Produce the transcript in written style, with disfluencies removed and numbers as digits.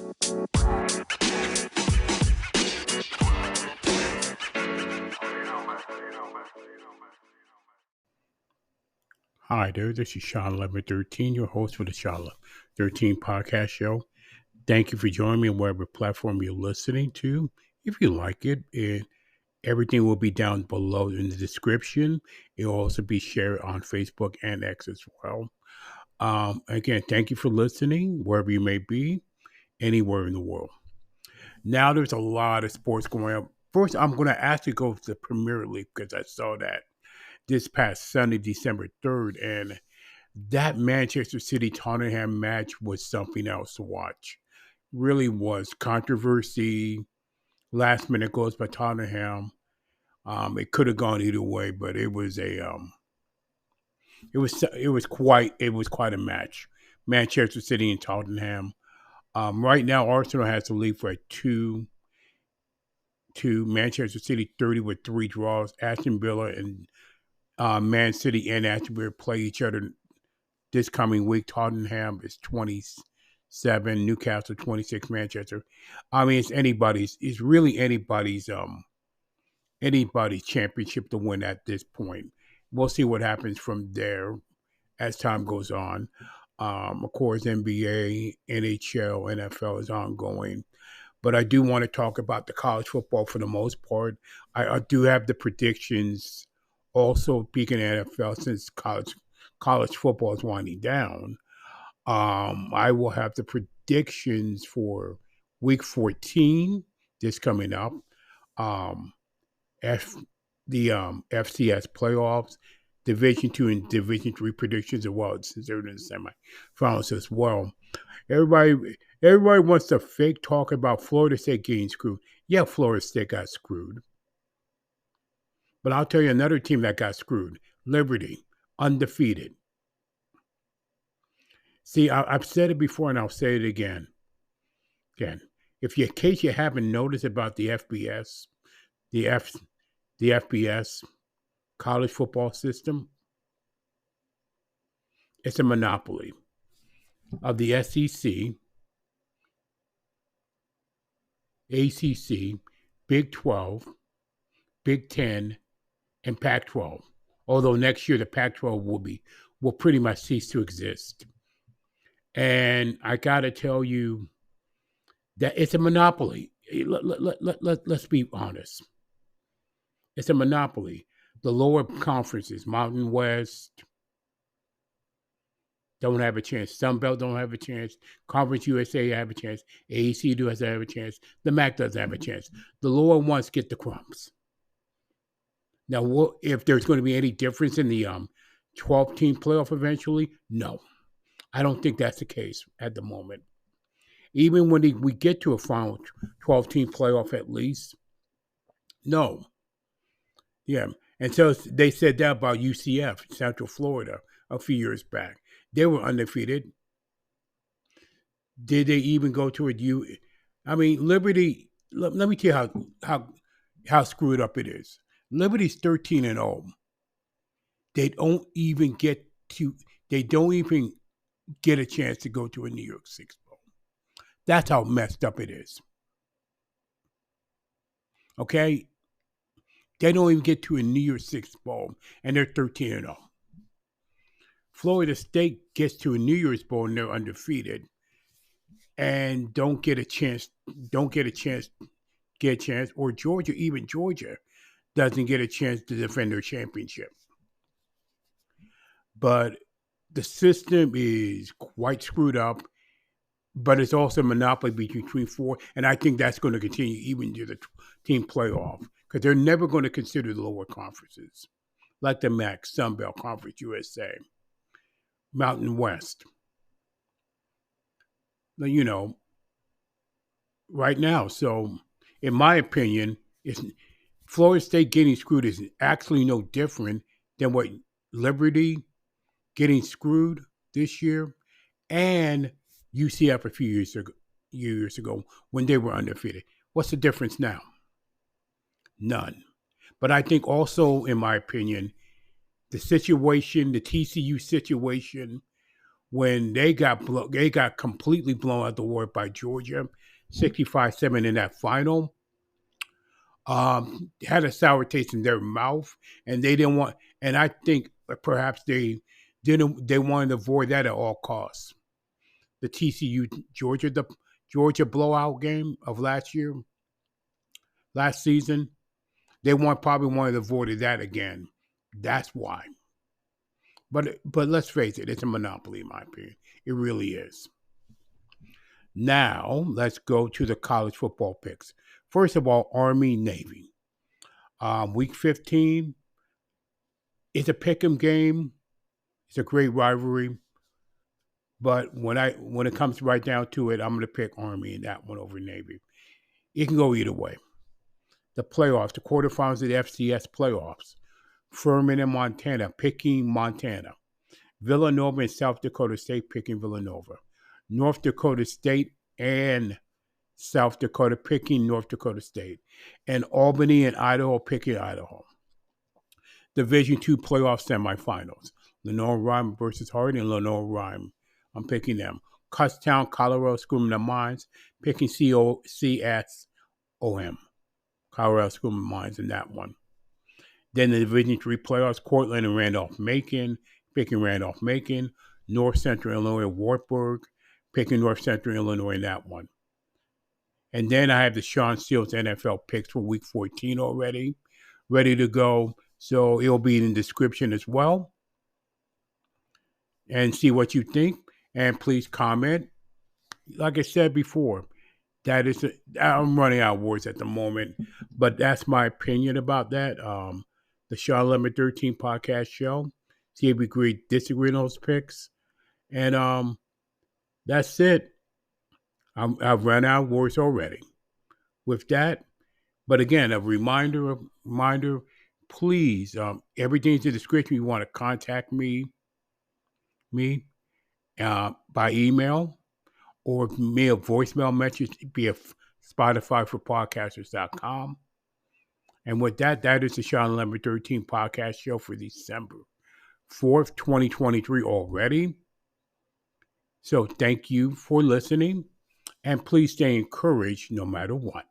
Hi there, this is Shawn1113, your host for the Shawn1113 podcast show. Thank you for joining me on whatever platform you're listening to. If you like it, everything will be down below in the description. It'll also be shared on Facebook and X as well. Again, thank you for listening, wherever you may be, anywhere in the world. Now there's a lot of sports going on. First, I'm going to actually go to the Premier League because I saw that this past Sunday, December 3rd, and that Manchester City Tottenham match was something else to watch. Really was controversy, last minute goals by Tottenham. It could have gone either way, but it was quite a match. Manchester City and Tottenham. Right now, Arsenal has the lead for a 2-2. Manchester City 30 with 3 draws. Aston Villa and Man City and Aston Villa play each other this coming week. Tottenham is 27, Newcastle 26, Manchester. I mean, it's really anybody's championship to win at this point. We'll see what happens from there as time goes on. Of course, NBA, NHL, NFL is ongoing. But I do want to talk about the college football for the most part. I do have the predictions. Also, speaking of NFL, since college football is winding down, I will have the predictions for Week 14, this coming up, the FCS Playoffs, Division 2 and Division 3 predictions as well, since they're in the semifinals as well. Everybody wants to fake talk about Florida State getting screwed. Yeah, Florida State got screwed. But I'll tell you another team that got screwed. Liberty, undefeated. See, I've said it before and I'll say it again. In case you haven't noticed about the FBS, the FBS college football system, it's a monopoly of the SEC, ACC, Big 12, Big 10, and Pac-12. Although next year the Pac-12 will pretty much cease to exist. And I got to tell you that it's a monopoly. Let's be honest. It's a monopoly. The lower conferences, Mountain West, don't have a chance. Sun Belt don't have a chance. Conference USA have a chance. AAC does have a chance. The MAC doesn't have a chance. The lower ones get the crumbs. Now, if there's going to be any difference in the 12-team playoff eventually? No. I don't think that's the case at the moment. Even when we get to a final 12-team playoff at least, no. Yeah. And so they said that about UCF, Central Florida, a few years back. They were undefeated. Did they even go to Liberty, let me tell you how screwed up it is. Liberty's 13-0. They don't even get a chance to go to a New York Six Bowl. That's how messed up it is. Okay? They don't even get to a New Year's Six Bowl, and they're 13-0. Florida State gets to a New Year's Bowl, and they're undefeated, and don't get a chance, or Georgia doesn't get a chance to defend their championship. But the system is quite screwed up, but it's also a monopoly between four, and I think that's going to continue even to the team playoff, because they're never going to consider the lower conferences, like the MAC, Sun Belt, Conference USA, Mountain West. Right now. So, in my opinion, Florida State getting screwed is actually no different than what Liberty getting screwed this year and UCF a few years ago when they were undefeated. What's the difference now? None. But I think also, in my opinion, the TCU situation when they got completely blown out the water by Georgia, 65-7 in that final. Had a sour taste in their mouth, and they didn't want. And I think perhaps they wanted to avoid that at all costs. The Georgia blowout game of last season, they probably wanted to avoid that again. That's why. But let's face it, it's a monopoly in my opinion. It really is. Now let's go to the college football picks. First of all, Army Navy. Week 15. It's a pick'em game. It's a great rivalry. But when it comes right down to it, I'm going to pick Army in that one over Navy. It can go either way. The playoffs, the quarterfinals of the FCS playoffs. Furman and Montana picking Montana. Villanova and South Dakota State picking Villanova. North Dakota State and South Dakota picking North Dakota State. And Albany and Idaho picking Idaho. Division II playoff semifinals. Lenoir-Rhyme versus Harding and Lenoir-Rhyme. I'm picking them. Kutztown, Colorado School of Mines picking CSOM. Colorado School of Mines in that one. Then the Division III playoffs, Cortland and Randolph-Macon, picking Randolph-Macon. North Central Illinois, Wartburg, picking North Central Illinois in that one. And then I have the Shawn Steele's NFL picks for Week 14 already, ready to go. So it'll be in the description as well. And see what you think. And please comment. Like I said before, I'm running out of words at the moment, but that's my opinion about that. The Shawn1113 podcast show. See if we agree, disagree on those picks. And that's it. I've run out of words already with that. But again, a reminder, please, everything's in the description. You want to contact me by email or me a voicemail message via Spotify for podcasters.com. And with that is the Shawn1113 podcast show for December 4th, 2023 already. So thank you for listening, and please stay encouraged no matter what.